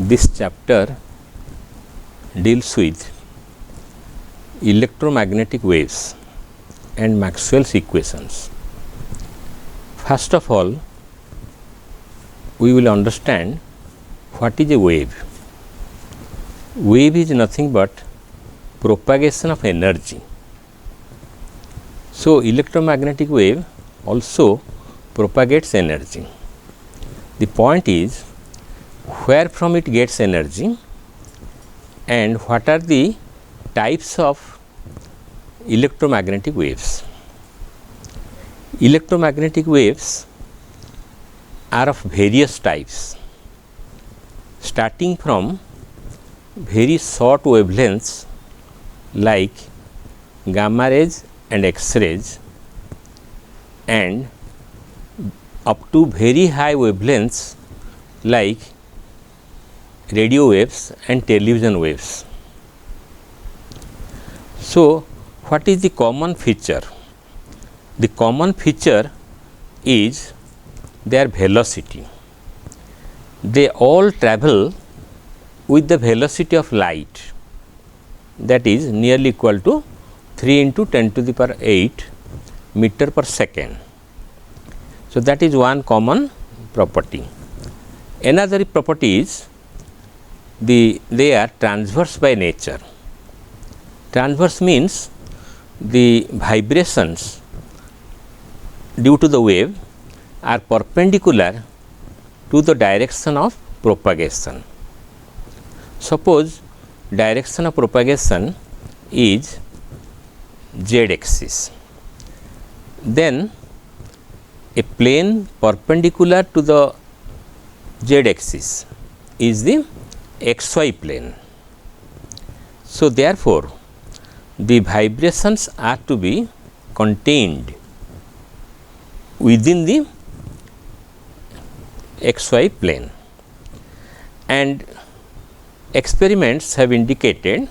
this chapter deals with electromagnetic waves and Maxwell's equations. First of all, we will understand what is a wave. Wave is nothing but propagation of energy. So, electromagnetic wave also propagates energy. The point is where from it gets energy and what are the types of electromagnetic waves. Electromagnetic waves are of various types, starting from very short wavelengths like gamma rays and X-rays, and up to very high wavelengths like radio waves and television waves. So, what is the common feature? The common feature is their velocity. They all travel with the velocity of light, that is nearly equal to 3 into 10 to the power 8 meter per second. So, that is one common property. Another property is they are transverse by nature. Transverse means the vibrations due to the wave are perpendicular to the direction of propagation. Suppose direction of propagation is z axis, then a plane perpendicular to the z axis is the xy plane. So, therefore, the vibrations are to be contained within the xy plane, and experiments have indicated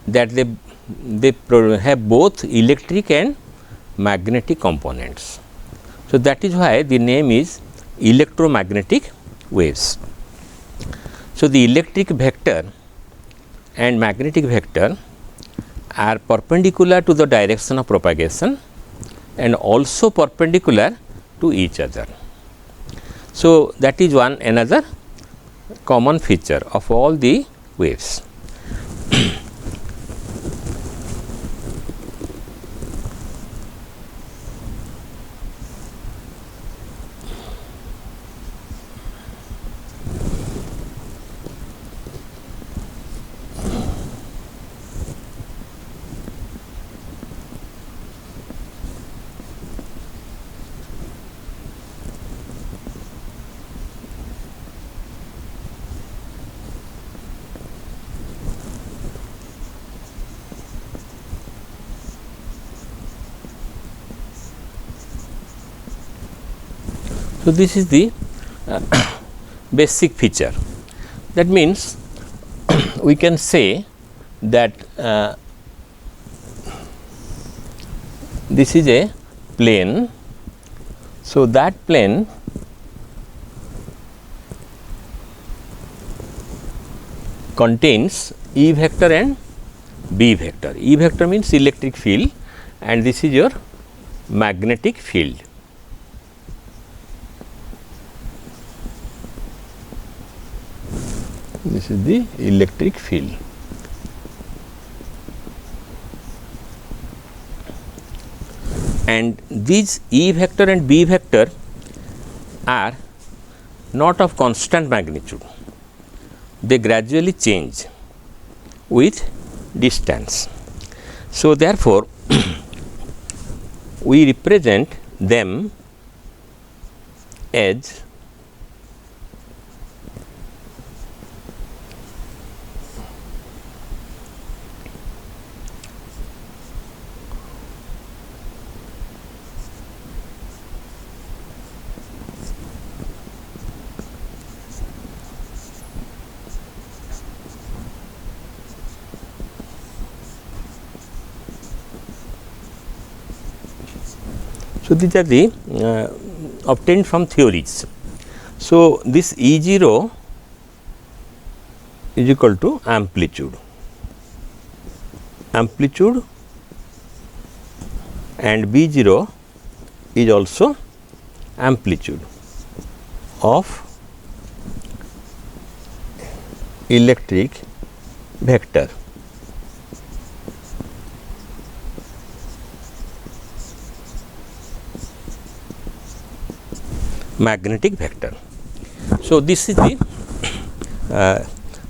that they have both electric and magnetic components. So, that is why the name is electromagnetic waves. So, the electric vector and magnetic vector are perpendicular to the direction of propagation and also perpendicular to each other. So, that is one another common feature of all the waves. So, this is the basic feature. That means, we can say that this is a plane. So, that plane contains E vector and B vector. E vector means electric field and this is your magnetic field. This is the electric field. And these E vector and B vector are not of constant magnitude. They gradually change with distance. So, therefore, we represent them as so, these are the obtained from theories. So, this E0 is equal to amplitude. Amplitude and B0 is also amplitude of electric vector. Magnetic vector. So, this is the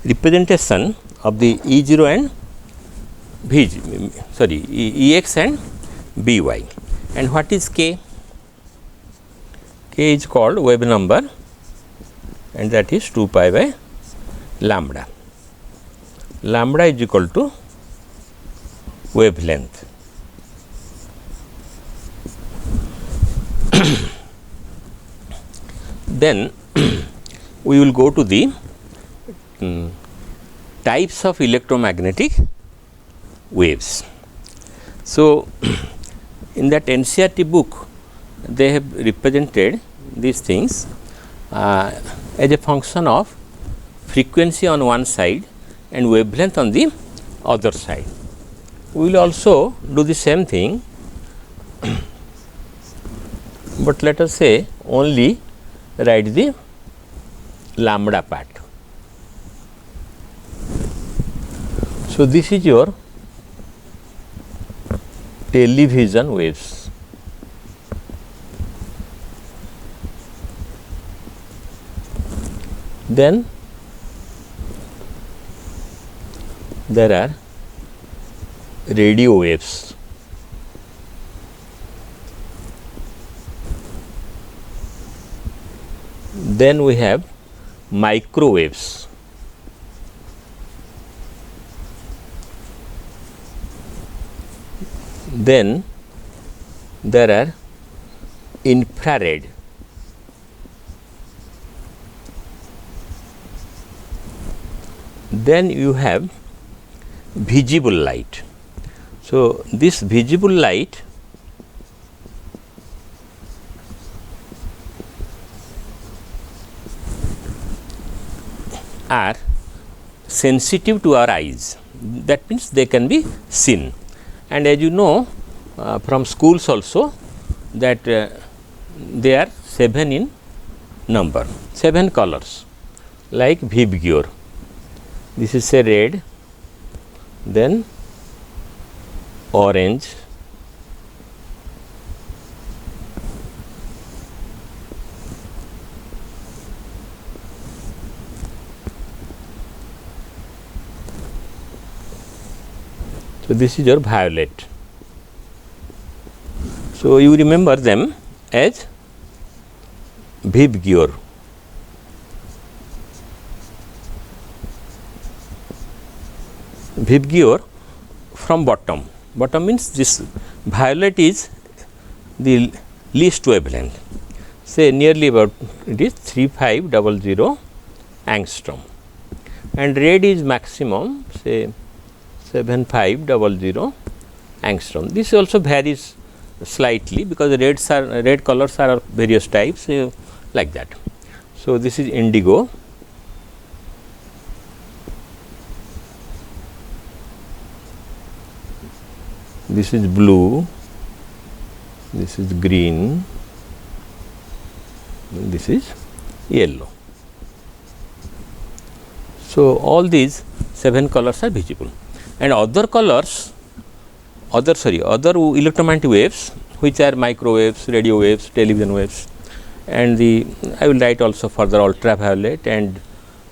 representation of the E0 and Ex and By. And what is K? K is called wave number, and that is 2 pi by lambda. Lambda is equal to wavelength. Then we will go to the types of electromagnetic waves. So, in that NCERT book they have represented these things as a function of frequency on one side and wavelength on the other side. We will also do the same thing, but let us say only write the lambda part. So, this is your television waves. Then there are radio waves. Then we have microwaves. Then there are infrared. Then you have visible light. So, this visible light are sensitive to our eyes. That means they can be seen. And as you know from schools also that they are 7 in number, 7 colors like VIBGYOR. This is a red, then orange, so this is your violet. So, you remember them as VIBGYOR. VIBGYOR from bottom. Bottom means this violet is the least wavelength, say nearly about it is 3500 angstrom, and red is maximum say 7500 angstrom. This also varies slightly because red colors are of various types like that. So, this is indigo. This is blue, this is green, this is yellow. So, all these 7 colors are visible, and other colors, other electromagnetic waves which are microwaves, radio waves, television waves, and I will write also further ultraviolet and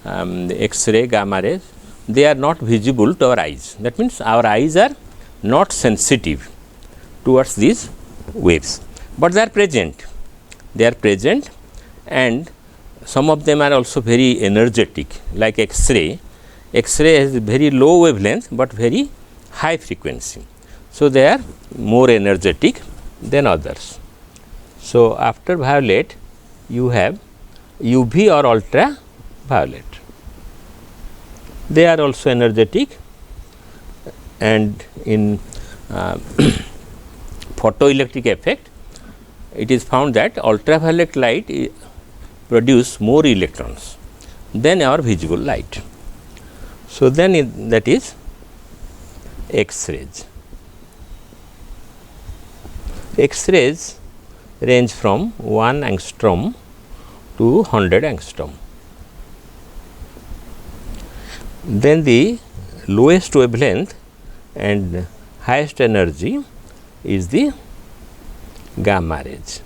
the X-ray, gamma rays, they are not visible to our eyes. That means our eyes are not sensitive towards these waves, but they are present. They are present, and some of them are also very energetic like X-ray. X-ray has very low wavelength, but very high frequency. So, they are more energetic than others. So, after violet you have UV or ultraviolet. They are also energetic, and in photoelectric effect it is found that ultraviolet light produce more electrons than our visible light. So, then that is X-rays. X-rays range from 1 angstrom to 100 angstrom. Then the lowest wavelength and highest energy is the gamma rays,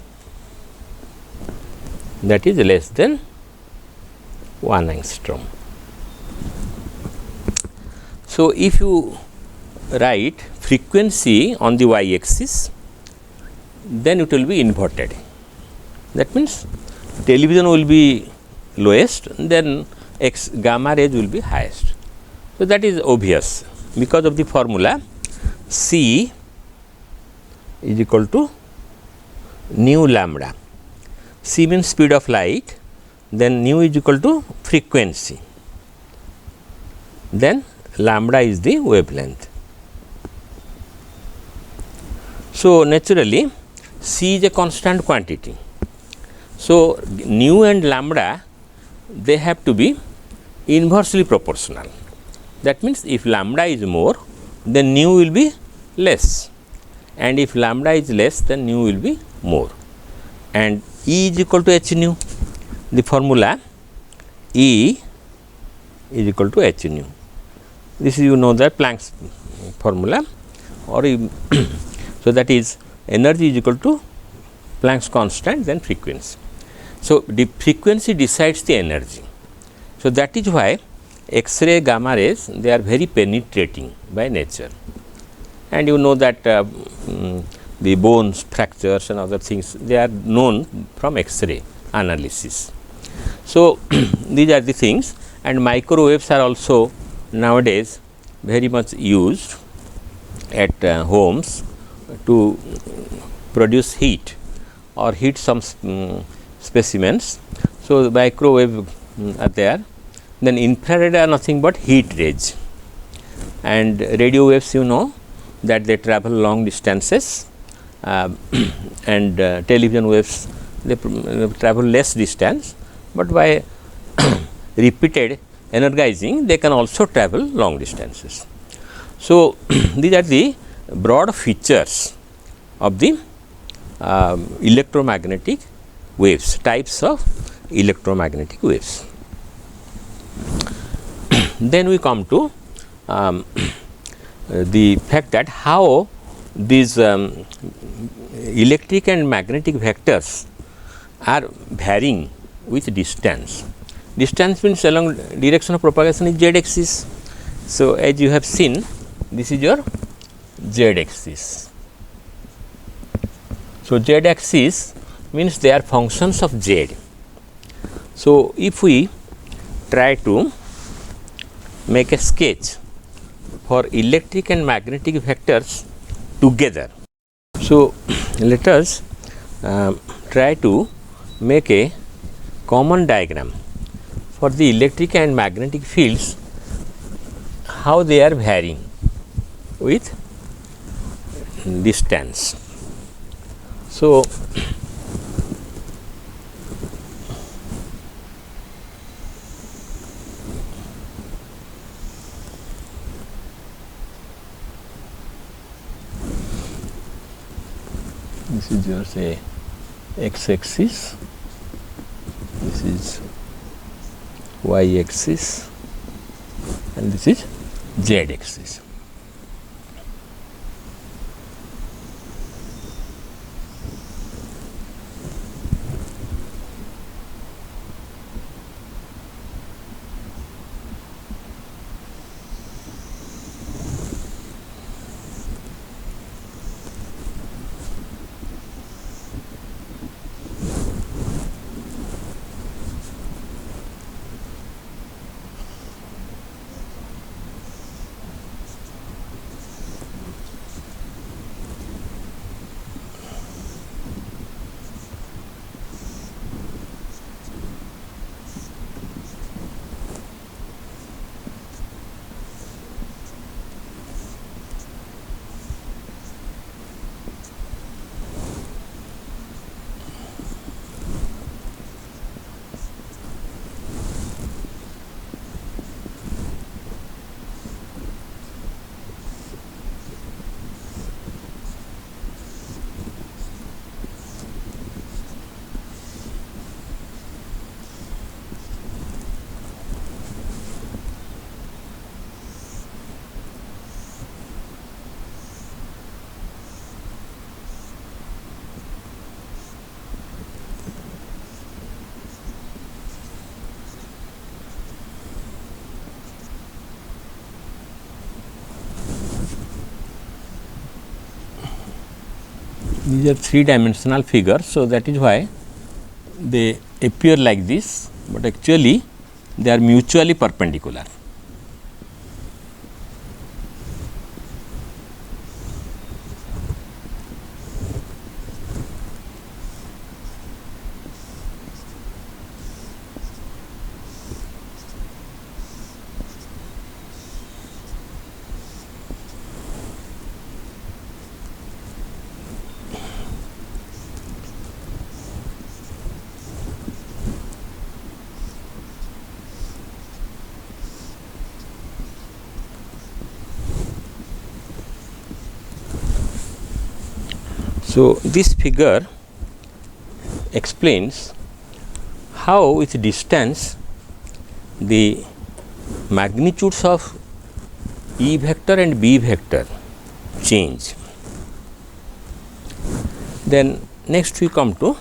that is less than 1 angstrom. So, if you write frequency on the y axis, then it will be inverted. That means, television will be lowest, then X gamma rays will be highest. So, that is obvious because of the formula C is equal to nu lambda. C means speed of light, then nu is equal to frequency, then lambda is the wavelength. So, naturally C is a constant quantity. So, nu and lambda, they have to be inversely proportional. That means, if lambda is more, then nu will be less, and if lambda is less, then nu will be more, and E is equal to h nu. The formula E is equal to h nu. This is, you know, the Planck's formula, or so that is energy is equal to Planck's constant, then frequency. So, the frequency decides the energy. So, that is why X-ray, gamma rays, they are very penetrating by nature, and you know that the bones fractures and other things, they are known from X-ray analysis. So, these are the things, and microwaves are also nowadays very much used at homes to produce heat or heat some specimens. So, microwave are there. Then infrared are nothing but heat rays, and radio waves, you know that they travel long distances, and television waves, they travel less distance, but by repeated energizing they can also travel long distances. So, these are the broad features of the electromagnetic waves, types of electromagnetic waves. Then we come to the fact that how these electric and magnetic vectors are varying with distance. Distance means along direction of propagation is z axis. So, as you have seen, this is your z axis. So, z axis means they are functions of z. So, if we try to make a sketch for electric and magnetic vectors together. So, let us try to make a common diagram for the electric and magnetic fields, how they are varying with distance. So, this is your say x axis, this is y axis, and this is z axis. these are 3-dimensional figures. So, that is why they appear like this, but actually they are mutually perpendicular. So, this figure explains how with distance the magnitudes of E vector and B vector change. Then next we come to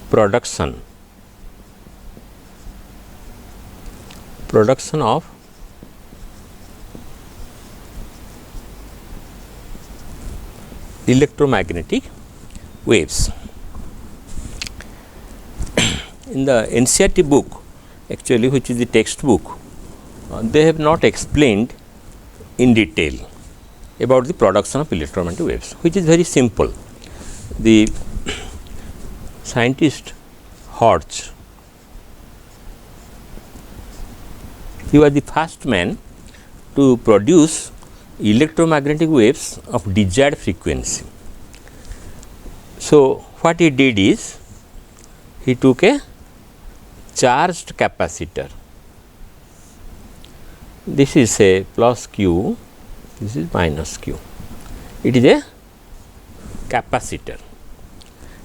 production of electromagnetic waves. In the NCERT book actually, which is the textbook, they have not explained in detail about the production of electromagnetic waves, which is very simple. The scientist Hertz, he was the first man to produce electromagnetic waves of desired frequency. So, what he did is, he took a charged capacitor. This is a plus Q, this is minus Q. It is a capacitor.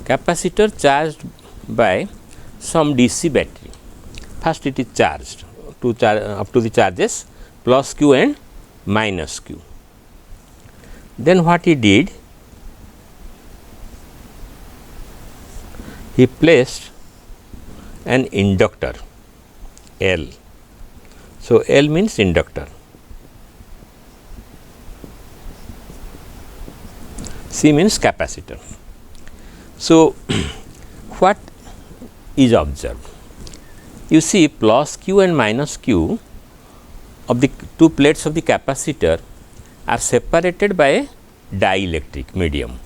Capacitor charged by some DC battery. First it is charged to up to the charges plus Q and minus Q. Then what he did, he placed an inductor L. So, L means inductor, C means capacitor. So, what is observed? You see plus Q and minus Q of the two plates of the capacitor are separated by a dielectric medium,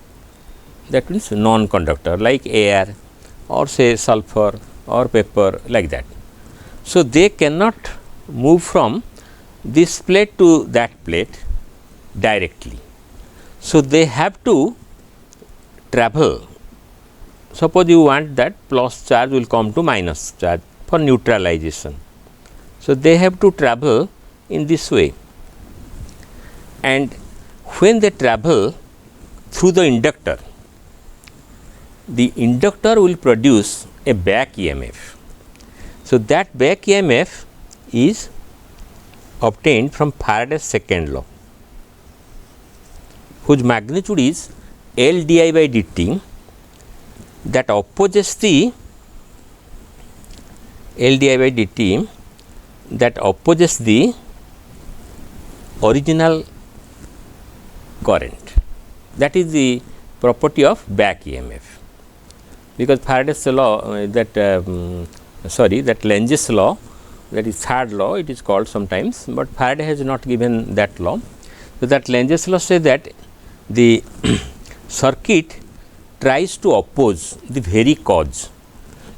that means non-conductor like air or say sulfur or paper, like that. So, they cannot move from this plate to that plate directly. So, they have to travel. Suppose you want that plus charge will come to minus charge for neutralization. So, they have to travel in this way, and when they travel through the inductor will produce a back EMF. So, that back EMF is obtained from Faraday's second law, whose magnitude is L di by dt, that opposes the L di by dt that opposes the original current. That is the property of back EMF, because Faraday's law that Lentz's law, that is third law, it is called sometimes, but Faraday has not given that law. So, that Lentz's law says that the circuit tries to oppose the very cause.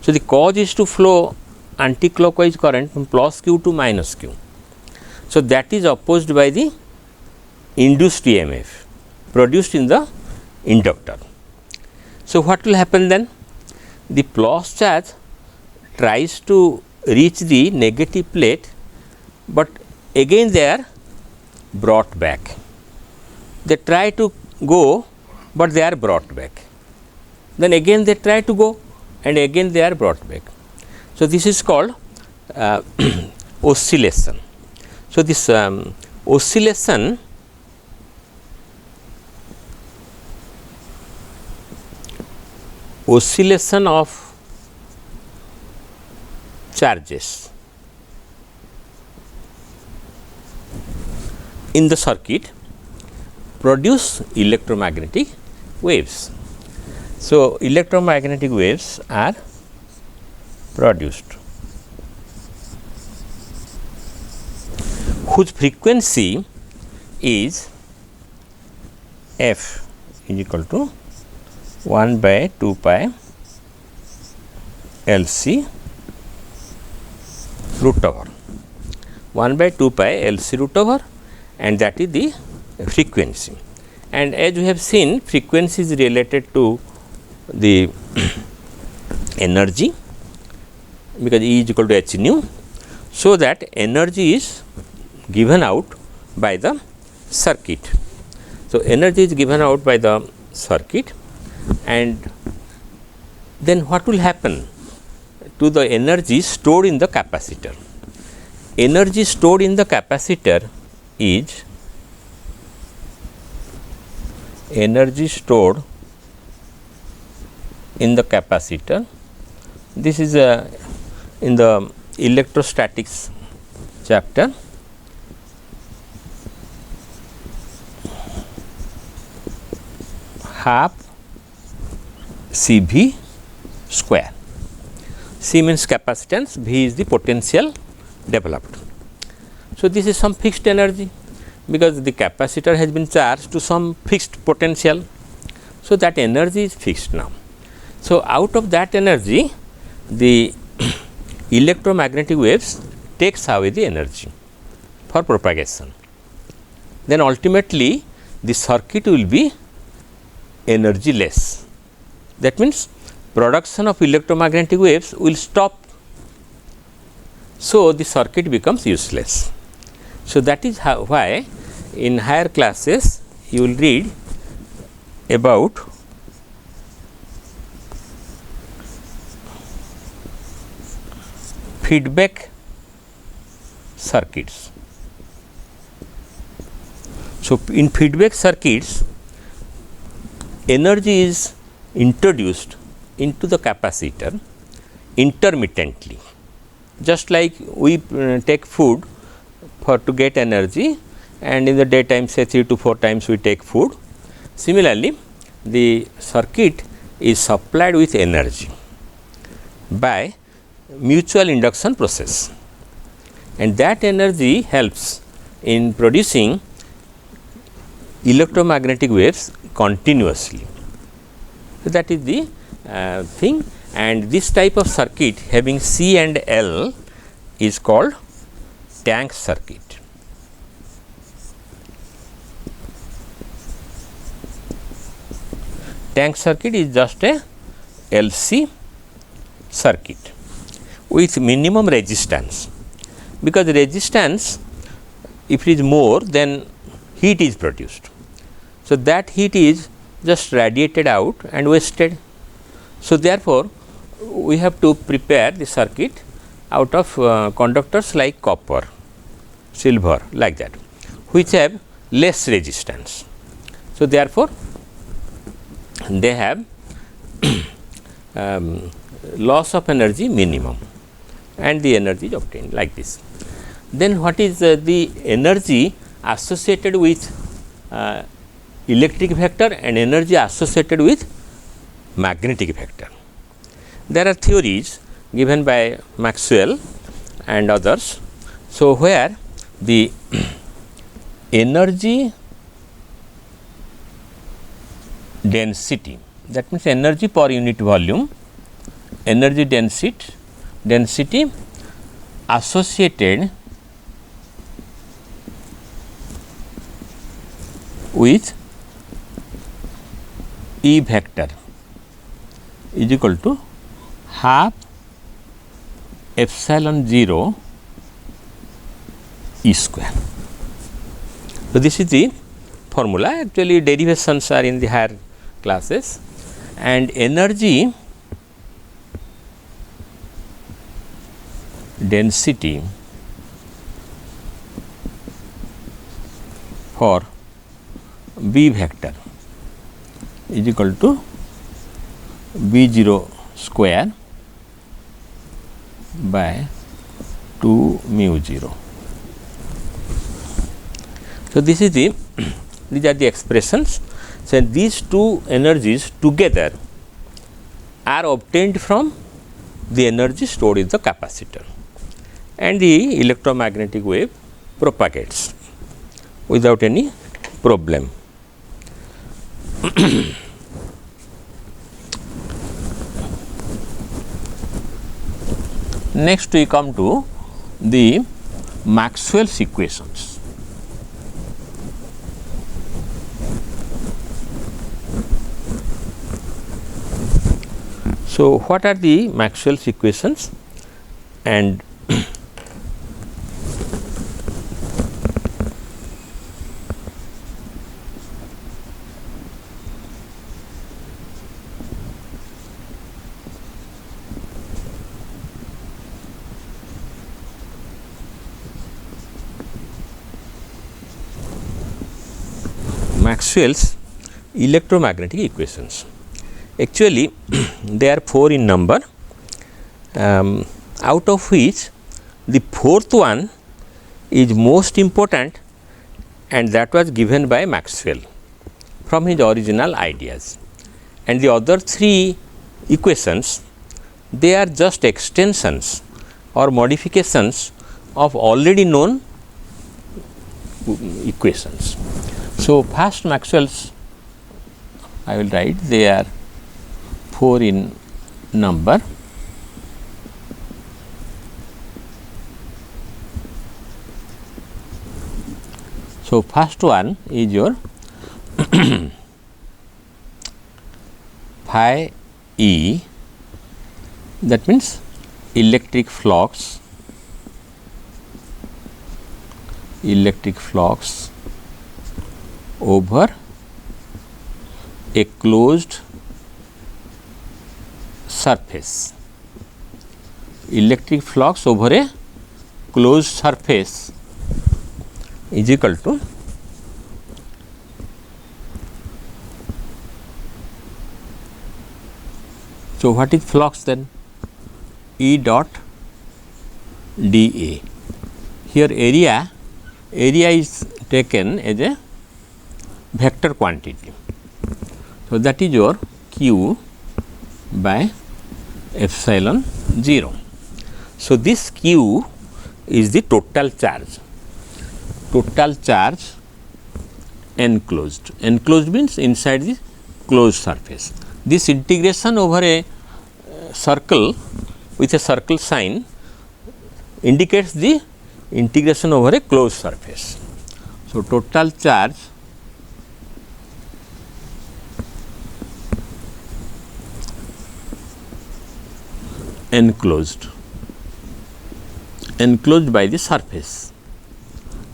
So, the cause is to flow anti-clockwise current from plus Q to minus Q. So, that is opposed by the induced EMF produced in the inductor. So, what will happen then? The plus charge tries to reach the negative plate, but again they are brought back. They try to go, but they are brought back. Then again they try to go, and again they are brought back. So, this is called oscillation. So, this oscillation of in the circuit produce electromagnetic waves. So, electromagnetic waves are produced whose frequency is f is equal to 1 by 2 pi L C root over 1 by 2 pi L C root over, and that is the frequency. And as we have seen, frequency is related to the energy, because E is equal to h nu. So, that energy is given out by the circuit. So, energy is given out by the circuit, and then what will happen to the energy stored in the capacitor? Energy stored in the capacitor is energy stored in the capacitor. This is in the electrostatics chapter. Half C V square. C means capacitance, V is the potential developed. So, this is some fixed energy, because the capacitor has been charged to some fixed potential. So, that energy is fixed now. So, out of that energy, the electromagnetic waves takes away the energy for propagation. Then ultimately the circuit will be energy less. That means production of electromagnetic waves will stop. So, the circuit becomes useless. So, that is why in higher classes you will read about feedback circuits. So, in feedback circuits, energy is introduced into the capacitor intermittently, just like we take food for to get energy, and in the daytime say 3 to 4 times we take food. Similarly, the circuit is supplied with energy by mutual induction process, and that energy helps in producing electromagnetic waves continuously. So, that is the thing, and this type of circuit having C and L is called tank circuit. Tank circuit is just a LC circuit with minimum resistance, because resistance, if it is more, then heat is produced. So, that heat is just radiated out and wasted. So, therefore, we have to prepare the circuit out of conductors like copper, silver, like that, which have less resistance. So, therefore, they have loss of energy minimum, and the energy is obtained like this. Then what is the energy associated with electric vector and energy associated with magnetic vector? There are theories given by Maxwell and others. So, where the energy density, that means energy per unit volume, energy density associated with E vector is equal to half epsilon 0 E square. So, this is the formula. Actually, derivations are in the higher classes, and energy density for B vector is equal to B 0 square by 2 mu 0. So, this is the these are the expressions. So, these two energies together are obtained from the energy stored in the capacitor, and the electromagnetic wave propagates without any problem. Next we come to the Maxwell's equations. So, what are the Maxwell's equations? And Maxwell's electromagnetic equations. Actually, they are 4 in number, out of which the fourth one is most important, and that was given by Maxwell from his original ideas. And the other 3 equations, they are just extensions or modifications of already known equations. So, first Maxwell's, I will write, they are 4 in number. So, first one is your phi E, that means electric flux over a closed surface. Electric flux over a closed surface is equal to so what is flux then? E dot dA. Here area is taken as a vector quantity. So, that is your Q by epsilon 0. So, this Q is the total charge enclosed. Enclosed means inside the closed surface. This integration over a circle with a circle sign indicates the integration over a closed surface. So, total charge enclosed by the surface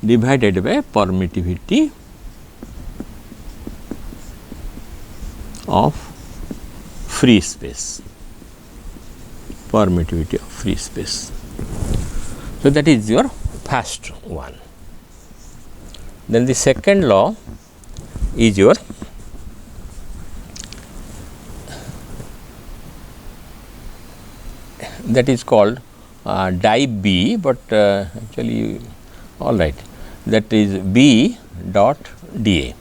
divided by permittivity of free space. So, that is your first one. Then the second law is your that is called die B, but actually all right, that is B dot dA.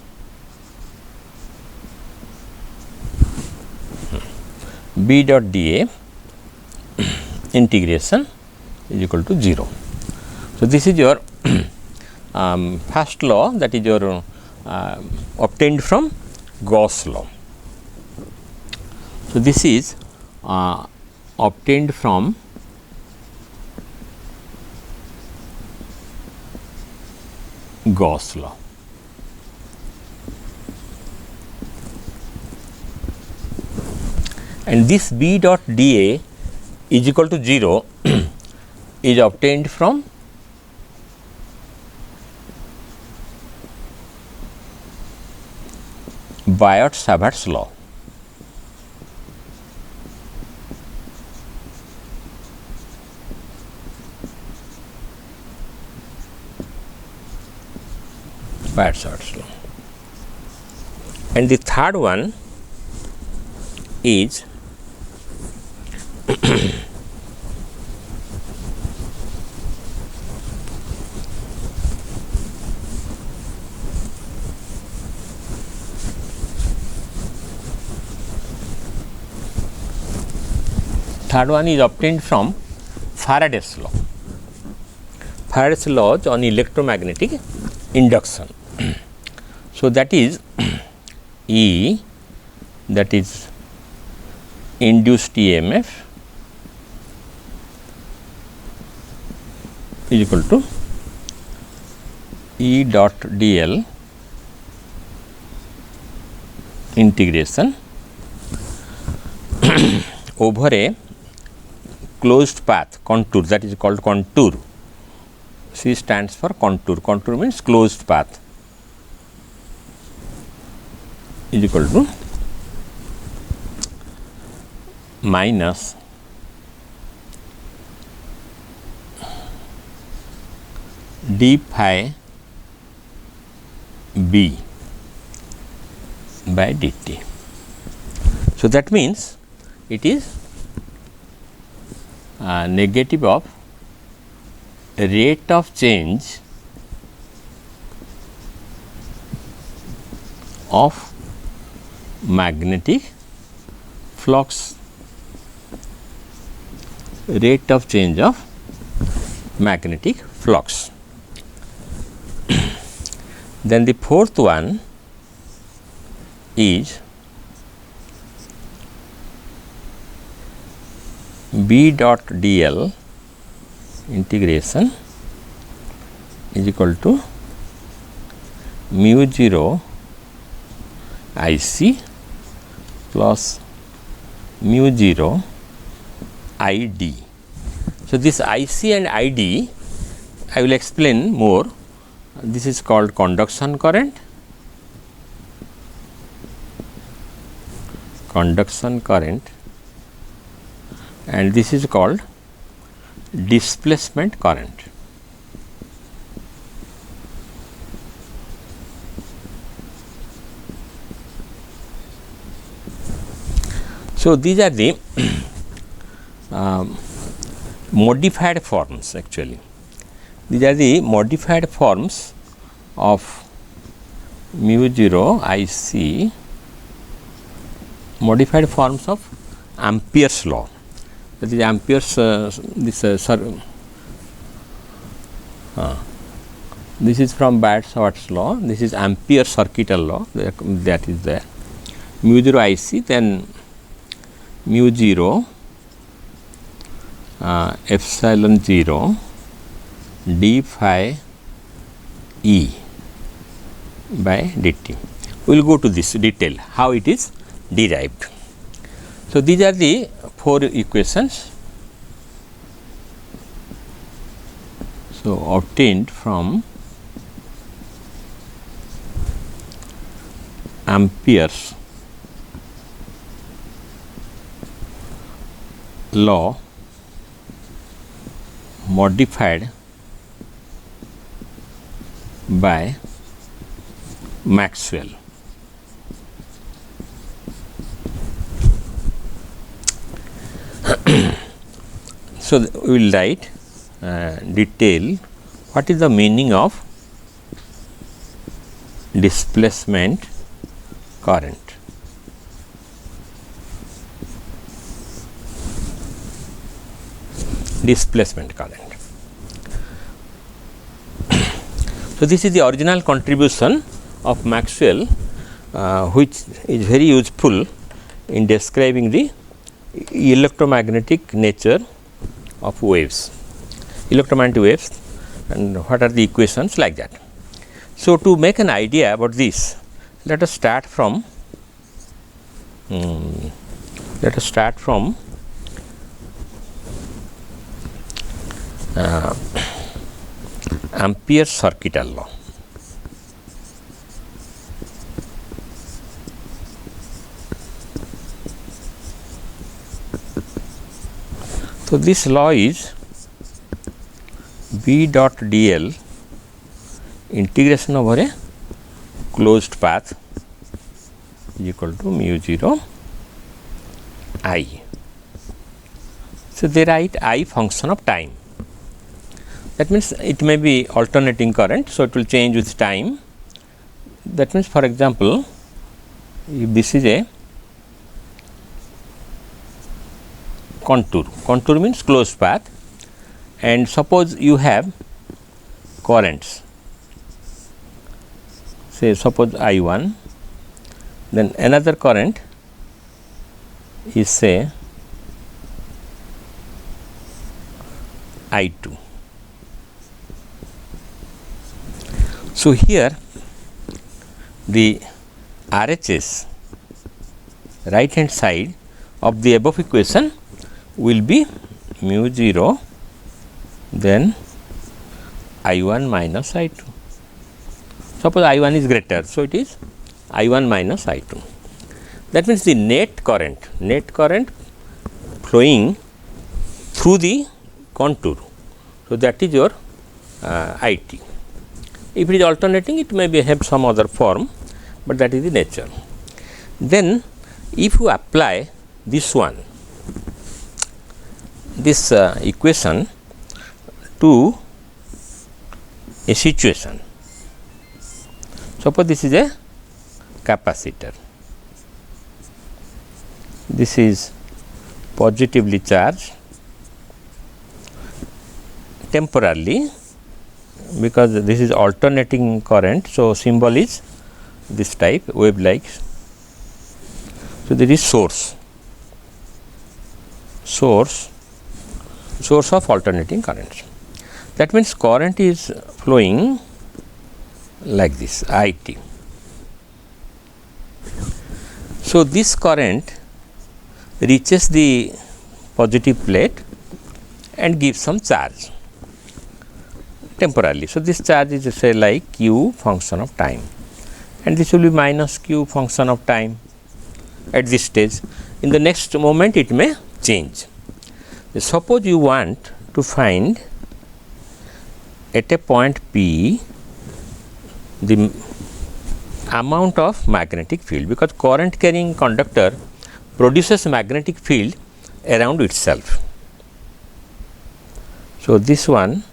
B dot dA integration is equal to 0. So, this is your first law, that is your obtained from Gauss law. So, this is obtained from Gauss law. And this B dot dA is equal to 0 is obtained from Biot-Savart's law. Biot-Savart's law. And the third one is third one is obtained from Faraday's law. Faraday's laws on electromagnetic induction. So, that is E, that is induced EMF is equal to E dot dl integration over a closed path contour, that is called contour. C stands for contour. Contour means closed path, is equal to minus d phi b by dt. So, that means it is negative of rate of change of magnetic flux, rate of change of magnetic flux. Then the fourth one is B dot dl integration is equal to mu 0 IC plus mu 0 ID. So, this IC and ID I will explain more. This is called conduction current, and this is called displacement current. So, these are the modified forms actually. These are the modified forms of mu 0 IC, modified forms of Ampere's law. That is Ampere's this is from Bart-Swartz law. This is Ampere circuital law, that is there. Mu 0 IC, then mu 0 epsilon 0 d phi E by dt. We will go to this detail how it is derived. So, these are the four equations. So, obtained from Ampere's law modified by Maxwell. So, we will write detail what is the meaning of displacement current. Displacement current. So, this is the original contribution of Maxwell, which is very useful in describing the electromagnetic nature of waves, electromagnetic waves, and what are the equations like that. So, to make an idea about this, let us start from Ampere's circuital law. So, this law is B dot dl integration over a closed path is equal to mu 0 I. So, they write I function of time. That means, it may be alternating current. So, it will change with time. That means, for example, if this is a contour. Contour means closed path, and suppose you have currents, say suppose I1, then another current is say I2. So, here the RHS right hand side of the above equation will be mu 0 then I1 minus I2. Suppose I1 is greater, so it is I1 minus I2. That means the net current flowing through the contour. So, that is your IT. If it is alternating, it may be have some other form, but that is the nature. Then if you apply this one, this equation to a situation, suppose this is a capacitor, this is positively charged temporarily, because this is alternating current. So, symbol is this type wave like. So, there is source of alternating currents. That means current is flowing like this IT. So, this current reaches the positive plate and gives some charge temporarily. So, this charge is say like q function of time, and this will be minus q function of time at this stage. In the next moment it may change. Suppose you want to find at a point P the amount of magnetic field, because current carrying conductor produces magnetic field around itself. So, this one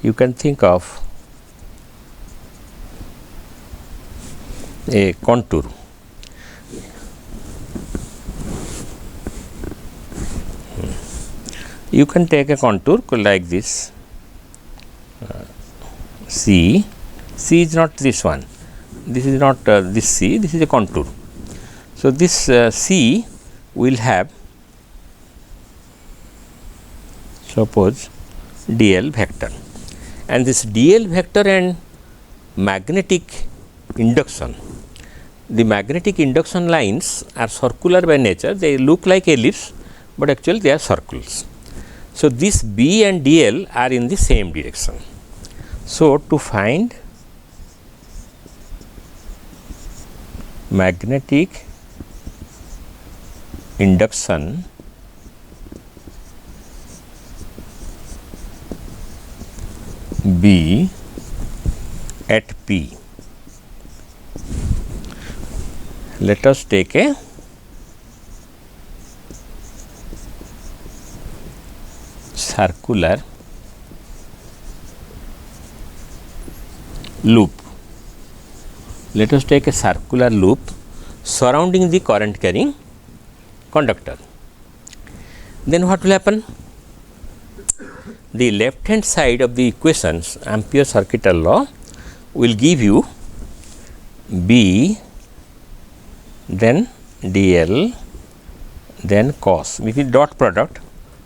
you can think of a contour. You can take a contour like this. C is not this one, this is not this C, this is a contour. So, this C will have suppose dl vector, and this dl vector and magnetic induction, the magnetic induction lines are circular by nature, they look like ellipse, but actually they are circles. So, this B and dl are in the same direction. So, to find magnetic induction B at P, let us take a circular loop. Let us take a circular loop surrounding the current carrying conductor. Then what will happen? The left hand side of the equations, Ampere circuital law, will give you B, then dl, then cos, which is dot product.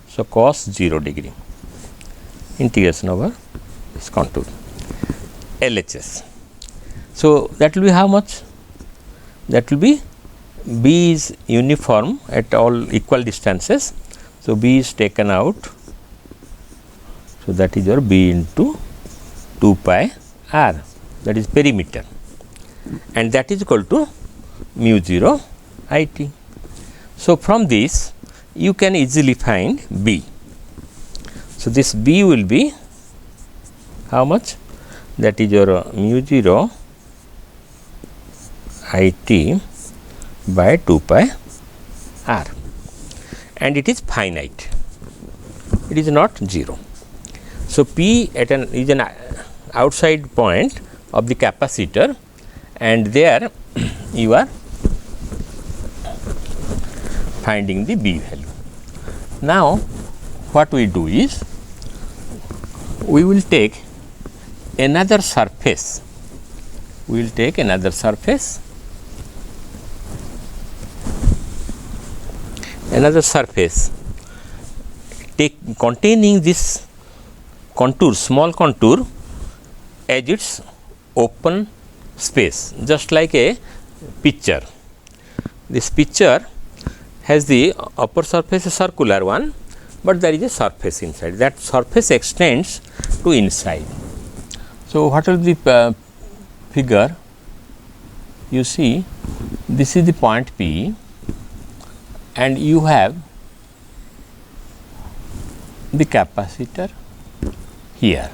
So, cos 0 degree integration over this contour LHS. So, that will be how much? That will be B is uniform at all equal distances. So, B is taken out. So, that is your B into 2 pi r, that is perimeter, and that is equal to mu 0 I t. So, from this you can easily find B. So, this B will be how much? That is your mu 0 I t by 2 pi r, and it is finite, it is not 0. So, P at an is an outside point of the capacitor, and there you are finding the B value. Now, what we do is, we will take another surface, containing this contour, small contour as its open space, just like a picture. This picture has the upper surface a circular one, but there is a surface inside. That surface extends to inside. So, what will be the figure? You see, this is the point P, and you have the capacitor here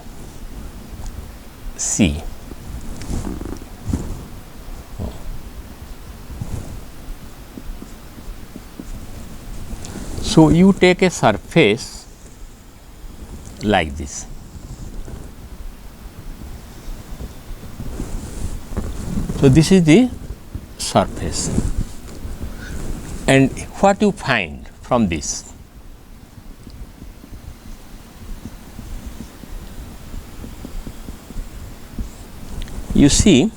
C. So, you take a surface like this. So, this is the surface, and what you find from this? You see,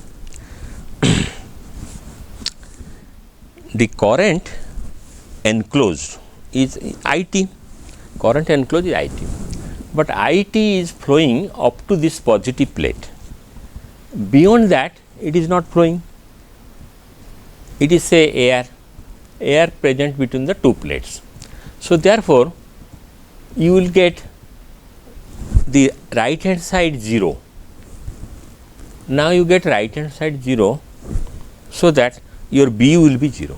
the current enclosed is IT, current enclosed is IT, but IT is flowing up to this positive plate. Beyond that, it is not flowing. It is say air present between the two plates. So, therefore, you will get the right hand side 0. Now, you get right hand side 0, so that your B will be 0.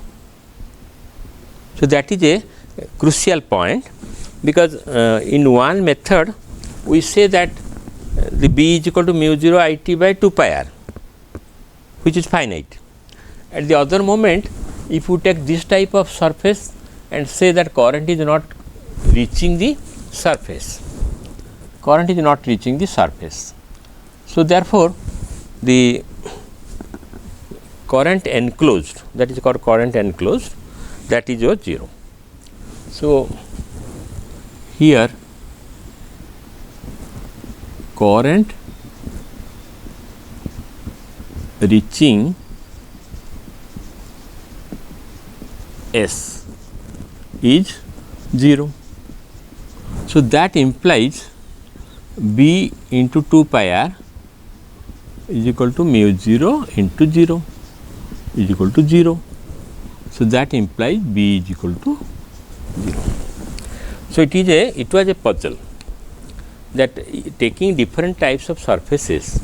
So, that is a crucial point, because in one method we say that the B is equal to mu 0 I t by 2 pi r, which is finite. At the other moment, if you take this type of surface and say that current is not reaching the surface, So, therefore, the current enclosed, that is called current enclosed, that is your 0. So, here current reaching S is 0. So, that implies B into 2 pi r is equal to mu 0 into 0 is equal to 0. So, that implies B is equal to 0. So, it was a puzzle that taking different types of surfaces,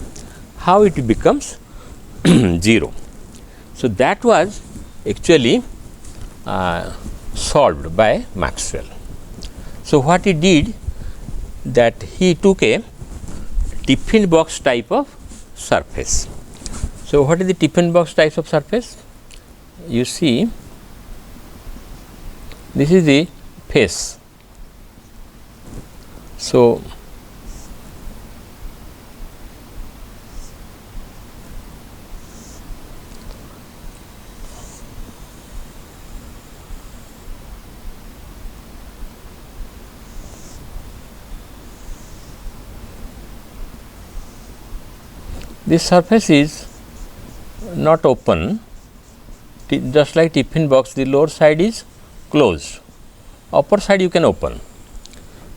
how it becomes 0. So, that was actually solved by Maxwell. So, what he did, that he took a Tiffin box type of surface. So, what is the Tiffin box type of surface? You see, this is the face. So, this surface is not open, just like Tiffin box, the lower side is closed, upper side you can open,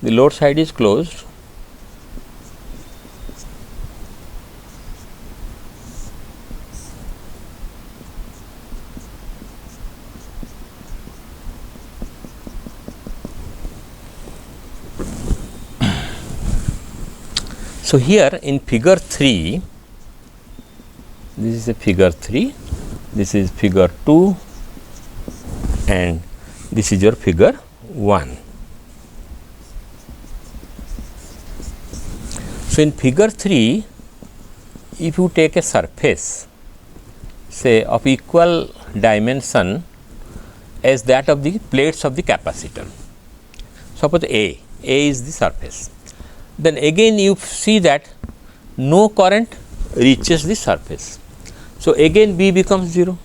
the lower side is closed. So, here in figure 3, this is a figure 3, this is figure 2, and this is your figure 1. So, in figure 3, if you take a surface, say of equal dimension as that of the plates of the capacitor, suppose A is the surface, then again you see that no current reaches the surface. So, again B becomes 0,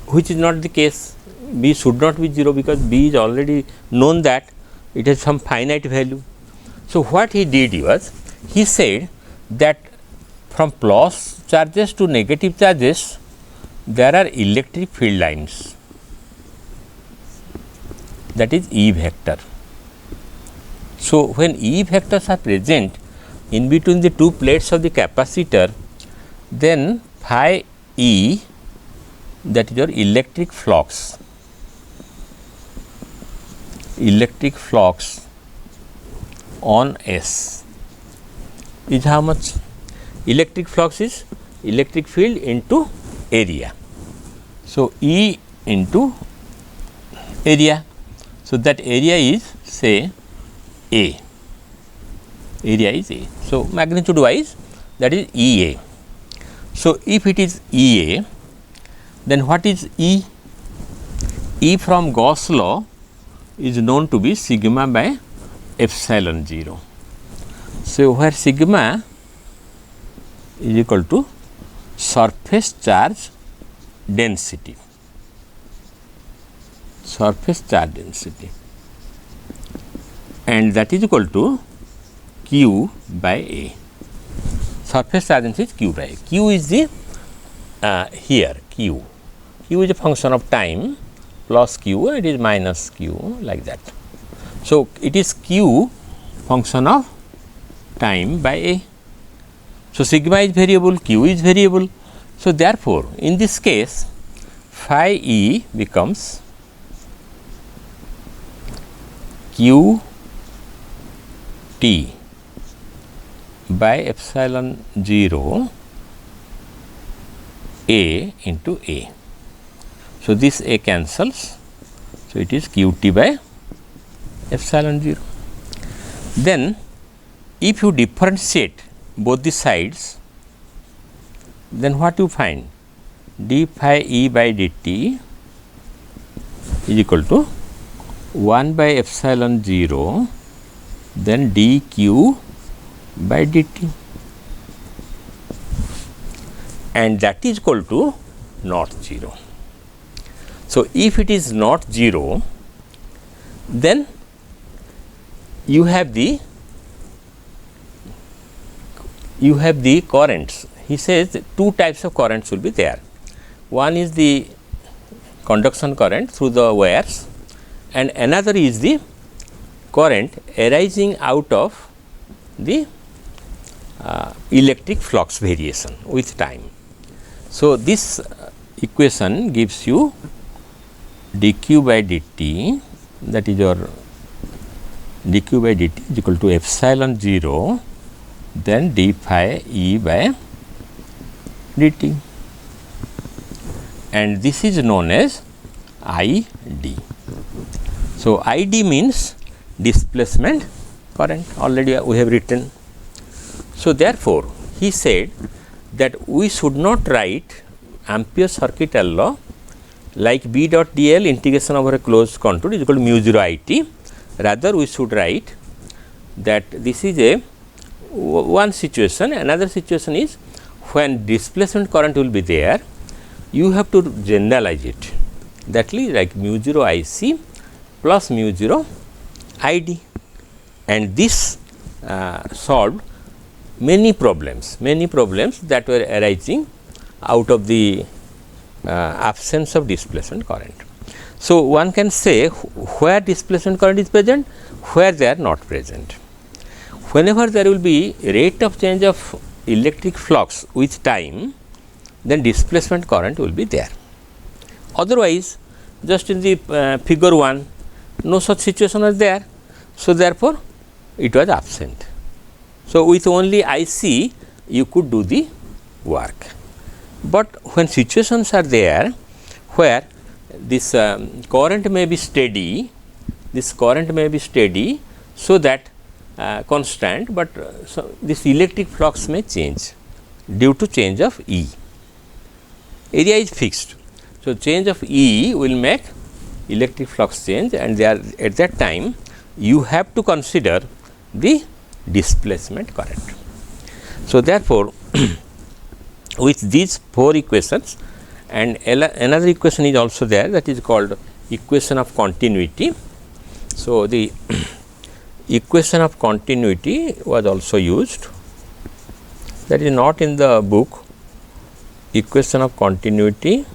which is not the case B should not be 0 because B is already known that it has some finite value. So, what he did was he said that from plus charges to negative charges there are electric field lines, that is E vector. So, when E vectors are present in between the two plates of the capacitor, then phi E, that is your electric flux on S is how much? Electric flux is electric field into area. So, E into area. So, that area is say A, area is A. So, magnitude wise that is E A. So, if it is E A, then what is E? E from Gauss law is known to be sigma by epsilon 0. So, where sigma is equal to surface charge density, and that is equal to Q by A. Surface charge density is Q by A. Q is the here Q is a function of time, plus Q, it is minus Q, like that. So, it is Q function of time by A. So, sigma is variable, Q is variable. So, therefore, in this case phi E becomes Q T by epsilon 0 A into A. So, this A cancels. So, it is Q T by epsilon 0. Then, if you differentiate both the sides, then what you find? D phi E by dt is equal to 1 by epsilon 0, then dq by dt, and that is equal to not 0. So, if it is not 0, then you have the currents. He says two types of currents will be there. One is the conduction current through the wires, and another is the current arising out of the electric flux variation with time. So, this equation gives you dq by dt, that is your dq by dt is equal to epsilon 0, then d phi E by dt, and this is known as ID. So, ID means displacement current, already we have written. So, therefore, he said that we should not write Ampere's circuital law like B dot dl integration over a closed contour is equal to mu 0 I t. Rather, we should write that this is a one situation. Another situation is when displacement current will be there, you have to generalize it, that is like mu 0 I c plus mu 0 I d, and this solved many problems that were arising out of the absence of displacement current. So, one can say where displacement current is present, where they are not present. Whenever there will be rate of change of electric flux with time, then displacement current will be there. Otherwise, just in the figure 1, no such situation was there. So, therefore, it was absent. So, with only IC you could do the work, but when situations are there where this current may be steady, so that constant, but so this electric flux may change due to change of E. Area is fixed. So, change of E will make electric flux change, and there at that time you have to consider the displacement current. So, therefore, with these 4 equations, and another equation is also there, that is called equation of continuity. So, the equation of continuity was also used, that is not in the book. Equation of continuity,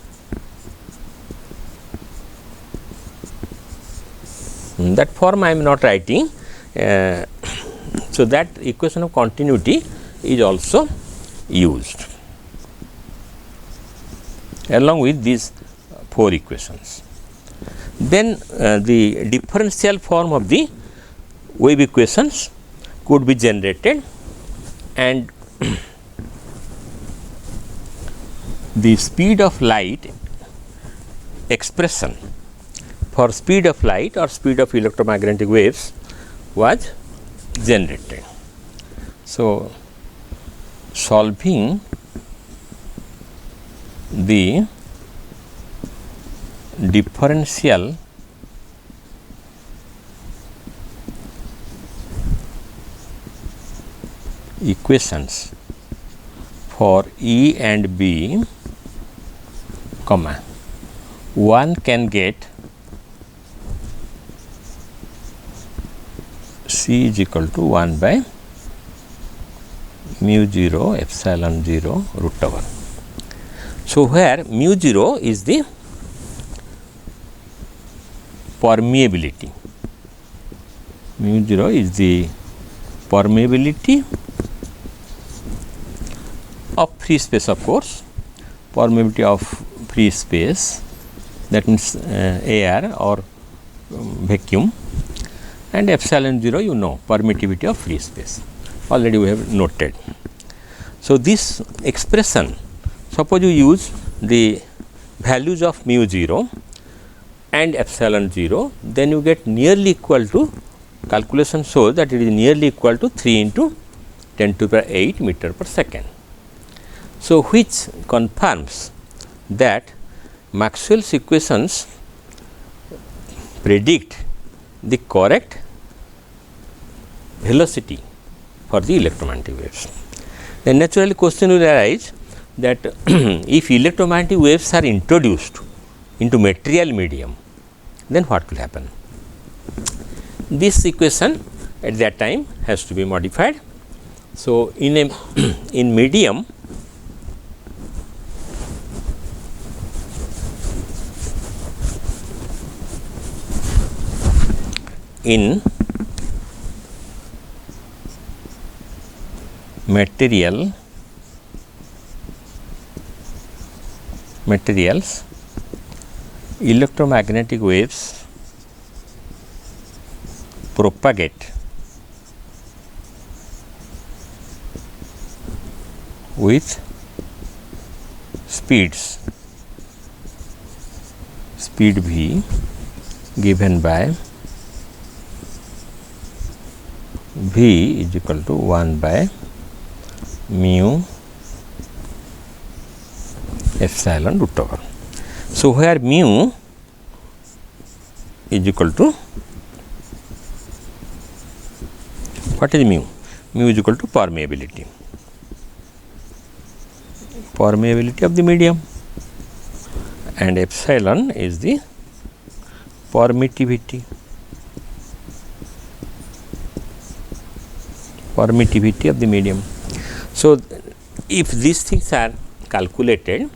that form I am not writing. So, that equation of continuity is also used along with these 4 equations. Then the differential form of the wave equations could be generated, and the speed of light expression for speed of light or speed of electromagnetic waves was generated. So, solving the differential equations for E and B, comma, one can get C is equal to 1 by mu 0 epsilon 0 root over. So, where mu 0 is the permeability, mu 0 is the permeability of free space, of course, permeability of free space, that means air or vacuum, and epsilon 0 you know, permittivity of free space, already we have noted. So, this expression, suppose you use the values of mu 0 and epsilon 0, then you get nearly equal to, calculation shows that it is nearly equal to 3 into 10 to the power 8 meter per second. So, which confirms that Maxwell's equations predict the correct velocity for the electromagnetic waves. Then naturally question will arise that if electromagnetic waves are introduced into material medium, then what will happen? This equation at that time has to be modified. So, in medium, in materials, electromagnetic waves propagate with speeds, speed v given by v is equal to 1 by mu epsilon root over. So, where mu is equal to, what is mu? Mu is equal to permeability, permeability of the medium, and epsilon is the permittivity, permittivity of the medium. So, if these things are calculated,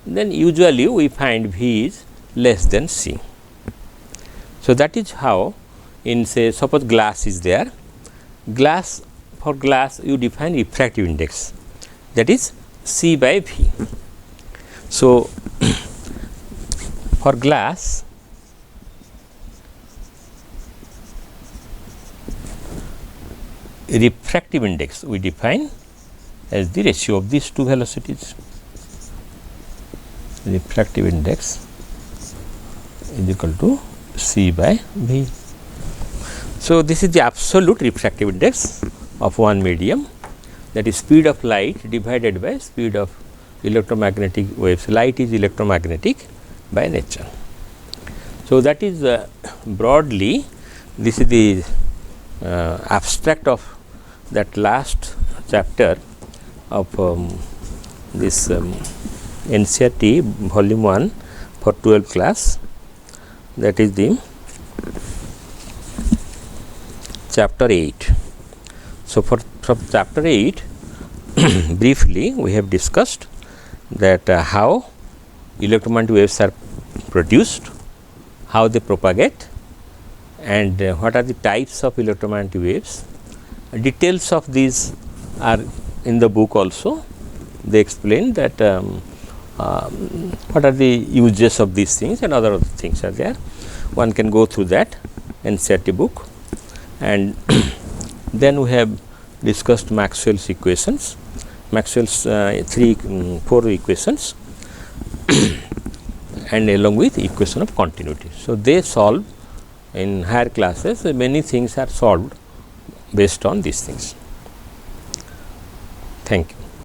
then usually we find V is less than C. So, that is how, in say suppose glass is there, glass, for glass you define refractive index, that is C by V. So, for glass, refractive index we define as the ratio of these two velocities. Refractive index is equal to C by V. So, this is the absolute refractive index of one medium, that is speed of light divided by speed of electromagnetic waves. Light is electromagnetic by nature. So, that is broadly, this is the abstract of that last chapter of this NCERT volume 1 for 12th class. that is the chapter 8. So, from chapter 8 briefly we have discussed that how electromagnetic waves are produced, how they propagate, and what are the types of electromagnetic waves. Details of these are in the book also. They explain that what are the uses of these things and other things are there. One can go through that NCERT book. And then we have discussed Maxwell's equations, Maxwell's 4 equations and along with equation of continuity. So, they solve in higher classes, many things are solved based on these things. Thank you.